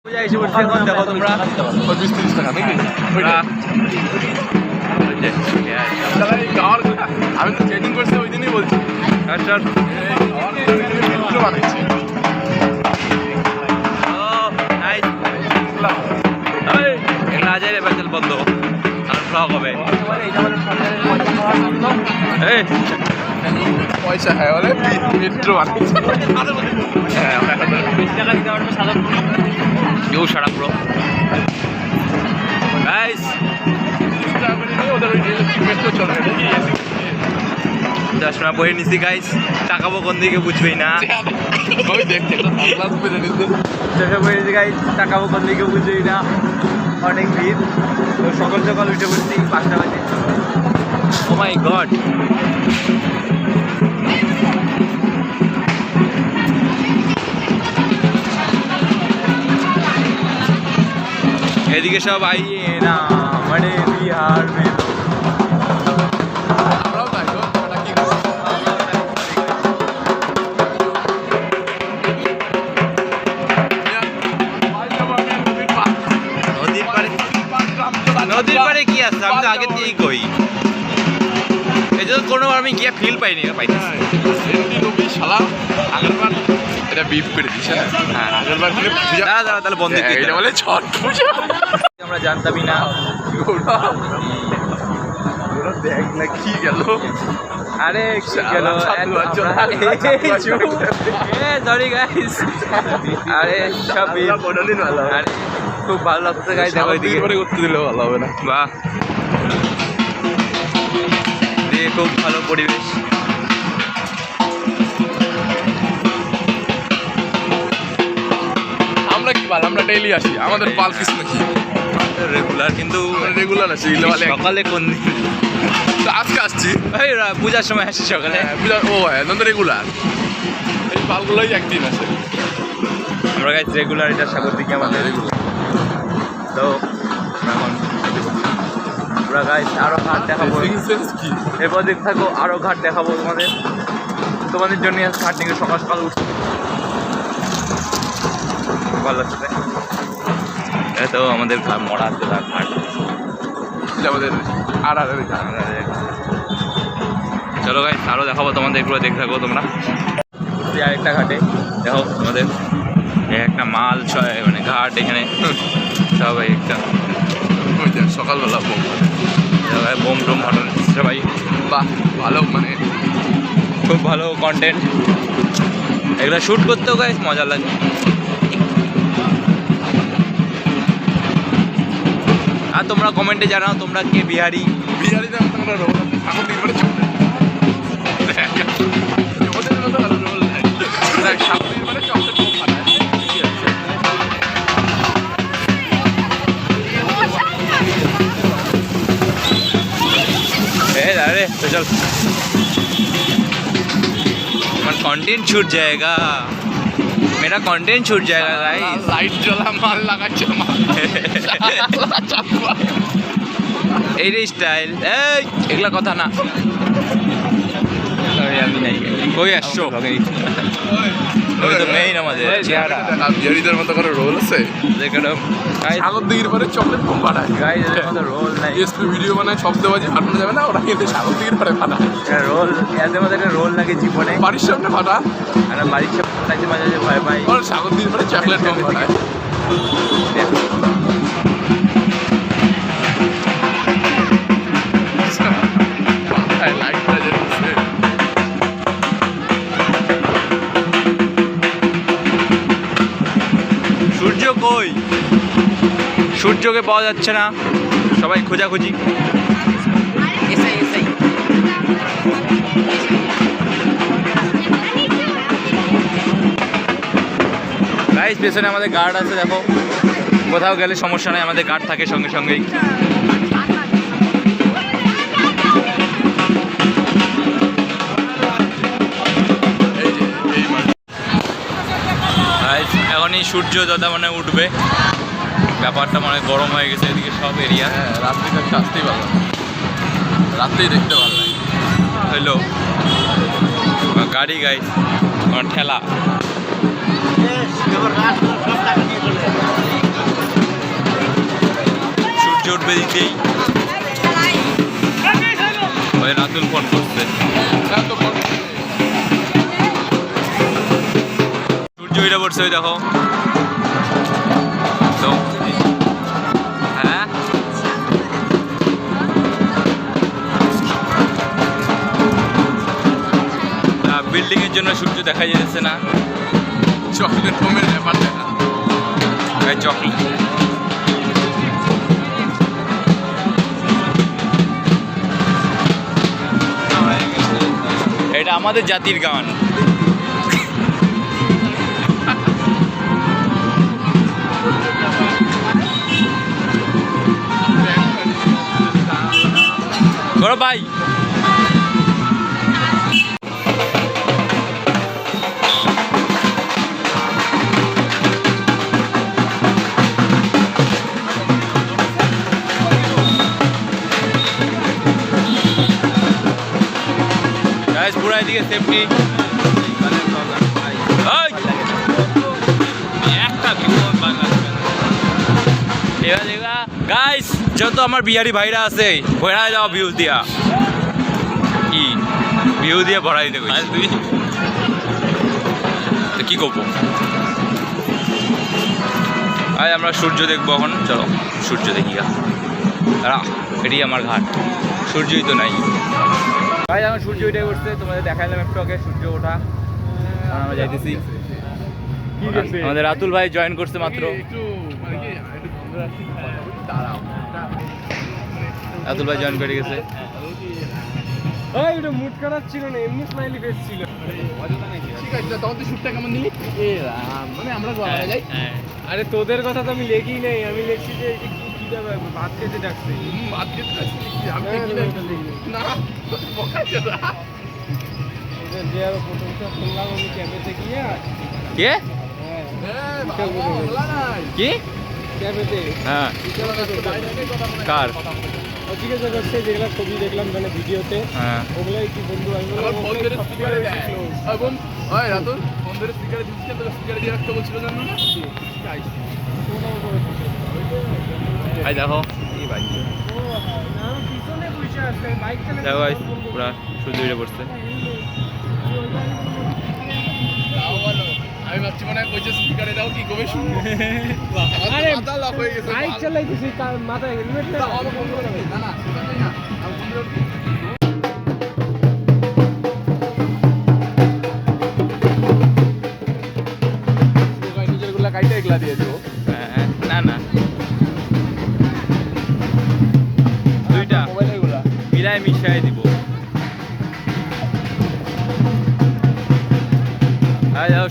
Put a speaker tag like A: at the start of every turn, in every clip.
A: দেখো তোমরা
B: 25-30 টাকা নাকি আমি তো ট্রেনিং করছি ওই দিনই বলছি
A: আচ্ছা রাজের বেতন বন্ধ আর ব্লগ হবে
B: পয়সা হ্যাঁ বলে মেট্রো বানাচ্ছে
A: কেউ সারা পুরো গাইস
B: মেট্রো চলে
A: চশমা পরে নিছি গাইস টাকাবো কোন দিকে বুঝবেই না
B: ওই দেখতে চশমা পরে
A: নিছি গাইস টাকাবো কোন দিকে বুঝবেই না অনেক ভিড় তো সকাল সকাল উঠে পড়ছি 5টা বাজে ও মাই গড এদিকে সব আইয়ে না মানে বিহার মে
B: আমরাও তাই তো ওটা কি
A: নদীর পাড়ে কি আছে আমি তো আগে থেকেই কই এই জন্য কোনো আমি গিয়ে ফিল পাইনি
B: শালা আগেরবার এটা বিপ করে দিস হ্যাঁ আগেরবার
A: দাঁড়া তাহলে বন্ধ
B: এটা বলে ছট পূজা
A: আমরা জানতামই না
B: দেখ না কি গেল
A: আরে কি গেল সরি গাইস আরে সব আরে খুব ভালো লাগছে গাইস দেখো এদিকে
B: পরে করতে দিলে ভালো হবে না
A: বাহ দিয়ে খুব ভালো পরিবেশ
B: আমরা কি বল আমরা ডেইলি আসি আমাদের পাল কিছু নাকি
A: রেগুলার কিন্তু
B: রেগুলার আসি
A: সকালে কোন দিন
B: তো আজকে আসছি
A: এই পূজার সময় আসি সকালে
B: পূজা ও হ্যাঁ তো রেগুলার এই পালগুলোই একদিন আসে
A: আমরা গাইস রেগুলার এটা সাগর দিকে আমাদের রেগুলার তো এখন আমরা গাইস আরো ঘাট দেখাবো
B: কি
A: এরপর দেখতে থাকো আরো ঘাট দেখাবো তোমাদের জন্য ঘাট থেকে সকাল সকাল উঠছে ভালো লাগছে তো আমাদের মরা ঘাট
B: আমাদের আর
A: চলো গাইস আরো দেখাবো তোমাদের এগুলো দেখতে থাকো তোমরা আরেকটা ঘাটে দেখো তোমাদের একটা মাল মানে ঘাট এখানে সবাই একটা
B: সকালবেলা
A: বোম টোম ফাটানো সবাই
B: বাহ ভালো মানে
A: খুব ভালো কন্টেন্ট এগুলো শ্যুট করতেও গাইস মজা লাগে আর তোমরা কমেন্টে জানাও তোমরা কে বিহারি
B: বিহারিতে আমরা রোল এখন দিন করে চলে ওদের মতো রোল নাই সামনে মানে চকলেট কম খায়
A: अरे तो चल कंटेंट छूट जाएगा मेरा कंटेंट छूट जाएगा गाइस
B: लाइट जला माल লাগাচ্ছে
A: এই রে স্টাইল এই এগুলা কথা না আমি নাই কই আসছো ওই তো মেইন আমাদের চেহারা
B: বিহারিদের মতো করে রোল আছে
A: যেখানে
B: সাগর দিঘির পরে চকলেট কম বানায়
A: গাইস এর মতো রোল নাই
B: এসপি ভিডিও বানায় শব্দবাজি ফাটানো যাবে না ওরা কিন্তু সাগর দিঘির পরে ফাটায়
A: রোল এদের মধ্যে একটা রোল লাগে জীবনে
B: বাড়ির সামনে ফাটা
A: আর বাড়ির সামনে ফাটাইতে মাঝে মাঝে ভয় পাই
B: ওরা সাগর দিঘির পরে চকলেট কম বানায় লাইটটা জ্বলছে
A: সূর্য কই সূর্যকে পাওয়া যাচ্ছে না সবাই খোঁজাখুঁজি গাইস পেছনে আমাদের গার্ড আছে দেখো কোথাও গেলে সমস্যা নাই আমাদের গার্ড থাকে সঙ্গে সঙ্গেই এখনই সূর্য দাদা মানে উঠবে ব্যাপারটা মানে গরম হয়ে গেছে এদিকে সব এরিয়া
B: রাত্রিটা আসতেই ভালো রাত্রেই দেখতে ভালো লাগে
A: হইলো গাড়ি গাইস আমার ঠেলা উঠবে দিতেই ওই রাতুল ফোন করছে। সূর্য উঠে পড়ছে ওই দেখো। তো হ্যাঁ বিল্ডিং এর জন্য সূর্য দেখা যাচ্ছে না।
B: চকলেট কমের ব্যাপার দেখা
A: চকলেট এটা আমাদের জাতির গান। করো ভাই পুরা এদিকে সেফটি একটা গাইস যত আমার বিহারি ভাইরা আছে ভরাই দাও ভিউ দিয়া কি ভিউ দিয়ে ভরাই দিতে তুই তো কি করবো। আজ আমরা সূর্য দেখবো এখন, চলো সূর্য দেখি গা। এটি আমার ঘাট, সূর্যই তো নাই। ভাই এখন সূর্য উঠে উঠছে, তোমাদের দেখাইলাম একটু আগে সূর্য ওঠা। আমরা যাইতেছি, আমাদের রাতুল ভাই জয়েন করছে মাত্র। রাতুল ভাই জয়েন করে গেছে।
C: মুড খারাপ ছিল না, এমনি স্মাইলি ফেস ছিল।
B: ঠিক আছে, তখন তুই শুটটা কেমন দিলি? মানে আমরা গোয়া যাই।
C: আরে তোদের কথা তো আমি লেখি নাই, আমি লিখছি যে কি যাবে ভাত খেতে ডাকছে।
B: ভাত খেতে ডাকছে আমি না বকাচ্ছে না।
C: যে আর প্রথমটা শুনলাম আমি ক্যাফেতে গিয়ে
A: কে কি
C: ক্যাফেতে
A: হ্যাঁ কার
C: জিজ্ঞাসা করছে যেগুলো ছবি দেখলাম মানে ভিডিওতে,
A: হ্যাঁ
C: ওগুলাই কি বন্ধু আমি
B: ফোন ধরে স্পিকারে দেয়। বোন ওই রাতুল ফোন ধরে স্পিকারে দিচ্ছে, তো স্পিকারে দিয়ে রাখতে বলছিল জানো না?
A: ভাই দেখো
C: পিছনে বসে আছে বাইক চালাতে।
A: দেখো ভাই পুরা সূর্য উঠে পড়ছে।
B: আমি ভাবছি মনে হয় কইছে স্পিকারে দাও, কি কবে শুনবো।
C: আরে
B: মাথা লক হয়ে গেছে,
C: বাইক চালাইতেছি তার মাথায় হেলমেট না।
B: না না সেটা না আমি নিজের গুলা কাইটা এগুলা দিয়ে দেবো।
A: না না দুইটা
B: মোবাইলের গুলা
A: মিলাই মিশাই দিব।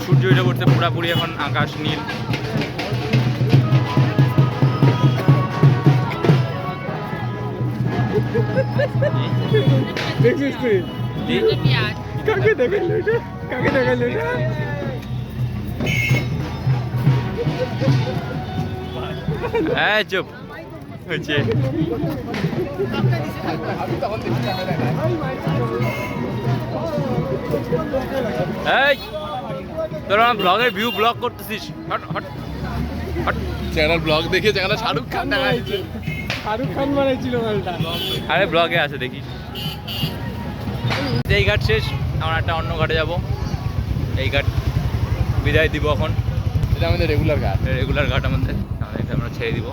A: সূর্য উঠে পড়ছে পুরাপুরি, এখন আকাশ নীল।
C: দেখছিস তুই কাকে দেখাইলো এটা, কাকে দেখাইলো এটা?
A: হ্যাঁ চুপ হচ্ছে। এই তোরা ব্লগের ভিউ ব্লগ করতেছিস, hot hot hot.
B: Channel blog দেখে চ্যানেল শাহরুখ খান দেখাচ্ছে।
C: শাহরুখ খান বানাইছিল মালটা।
A: আরে ব্লগে আছে দেখিস। এই ঘাট শেষ, আমরা একটা অন্য ঘাটে যাব। এই ঘাট বিদায় দিব এখন,
B: এটা আমাদের রেগুলার ঘাট।
A: রেগুলার ঘাট আমাদের, এটা আমরা ছেড়ে দিব।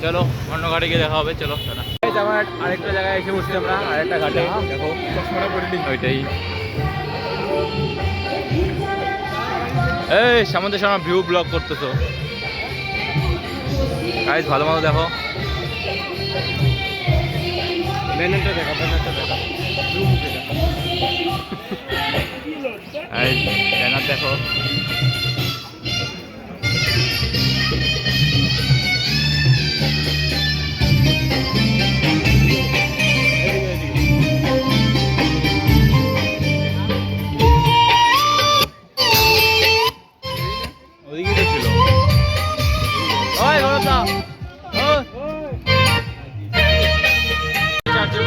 A: চলো অন্য ঘাটে গিয়ে দেখা হবে, চলো টাটা। আমার আরেকটা জায়গায় এসে বসছি আমরা, আরেকটা ঘাটে। দেখো চশমাটা পড়লি ওইটাই। এই সামনে সামনে ভিউ ব্লগ করতেছো গাইস, ভালো মতো দেখো।
C: ব্যানারটা দেখা, ব্যানারটা দেখা,
A: ব্যানার দেখো। ওদিকে ছিল ওই ঘরটা চার্জে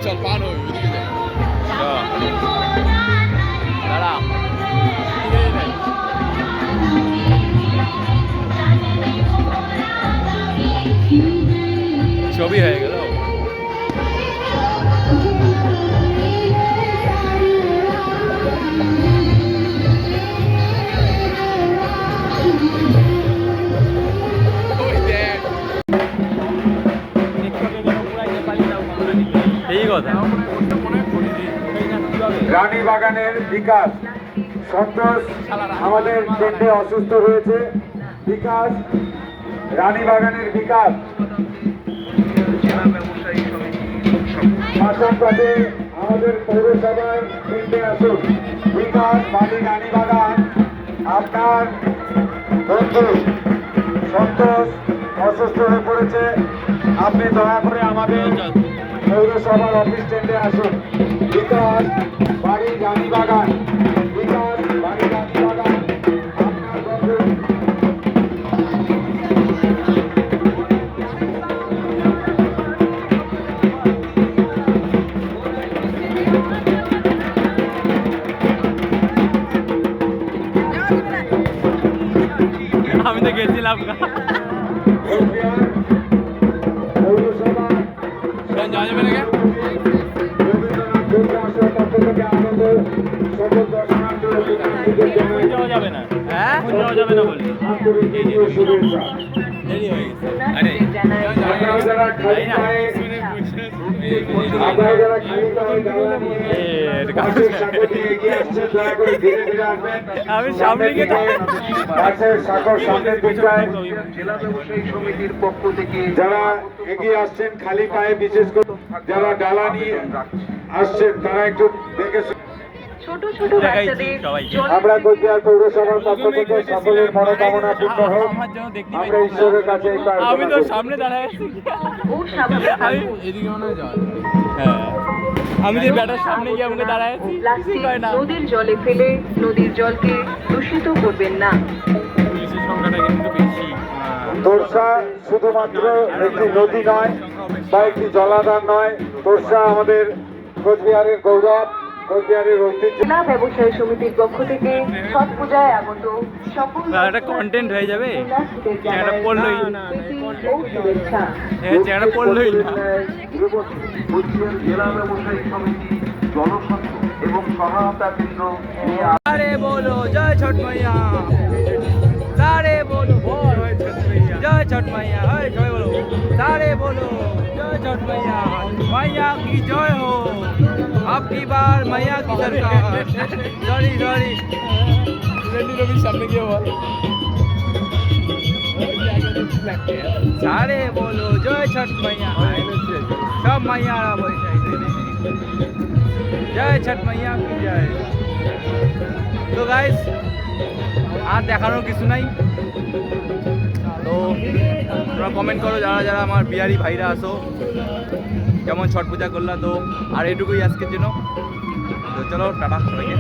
B: চল পার হই ওইদিকে যাই
A: দাঁড়া ছবি হয়ে গেল
B: ওই দেখ
A: এই কথা
D: রানীবাগানের বিকাশ সন্তোষ আমাদের টেন্টে অসুস্থ হয়েছে বিকাশ রানীবাগানের বিকাশ পাশাপাশি আমাদের পৌরসভার টেন্টে আসুন বিকাশ বাড়ি রানীবাগান আপনার বন্ধু সন্তোষ অসুস্থ হয়ে পড়েছে আপনি দয়া করে আমাদের পৌরসভার অফিস টেন্ডে আসুন বিকাশ বাড়ি রানীবাগান বিকাশ বাড়ি রানীবাগান আপনার বন্ধু
A: আমি তো গেছিলাম
D: পৌরসভা
B: যাওয়া যাবে না
A: যাওয়া যাবে না হ্যাঁ যাওয়া যাবে না বলি দেরি হয়ে গেছে আরে আমি সামনে গিয়ে
D: সমিতির পক্ষ থেকে যারা এগিয়ে আসছেন খালি পায়ে বিশেষ করে যারা ডালা নিয়ে আসছেন তারা একটু দেখে
E: ছোট ছোট বাচ্চাদের
D: আমরা কোচবিহার পৌরসভার পক্ষ থেকে সকলের মনোকামনা পূর্ণ হোক
A: আমার জন্য দেখতে
D: আমরা ঈশ্বরের কাছে এই প্রার্থনা
A: আমি তো
D: করি।
A: সামনে দাঁড়ায় আছি
E: ও স্বাভাবিক
B: এদিকে মনে হয় যাওয়া
A: হ্যাঁ আমি যে ব্যাটার সামনে গিয়ে আমাকে দাঁড়ায় আছি
E: প্লাস্টিক
A: হয় না
E: নদীর জলে ফেলে নদীর জলকে দূষিত করবেন না
A: পুলিশের সংখ্যাটা কিন্তু বেশি
D: তোরসা শুধুমাত্র একটি নদী নয় বা একটি জলাধার নয় তোরসা আমাদের কোচবিহারের গৌরব কোচবিহারের ঐতিহ্য
E: জেলা ব্যবসায়ী সমিতির পক্ষ থেকে ছট পূজায় আগত সকল
A: একটা কন্টেন্ট হয়ে যাবে
E: উল্লাসিতের
A: চ্যানেলটা
E: জানাই
A: পড়লোই
E: প্রীতি ও শুভেচ্ছা
A: চ্যানেলটা পড়লোই না
D: কোচবিহার জেলা ব্যবসায়ী সমিতি জনস্বাস্থ্য এবং সহায়তা কেন্দ্র
A: सारे बोलो जय छठ मैया सारे बोलो जय छठ मैया जय बोलो सारे बोलो जय छठ मैया मैया की जय हो अब की बार मैया की सरकार सॉरी सॉरी
B: রবি সামনে গিয়ে বল
A: सारे बोलो जय छठ मैया सब मैया जय छठ मैया की जय তো গাইস আর দেখানোর কিছু নাই তো তোমরা কমেন্ট করো যারা যারা আমার বিহারি ভাইরা আসো কেমন ছট পূজা করলা তো আর এটুকুই আজকের জন্য তো চলো টাটা সবাইকে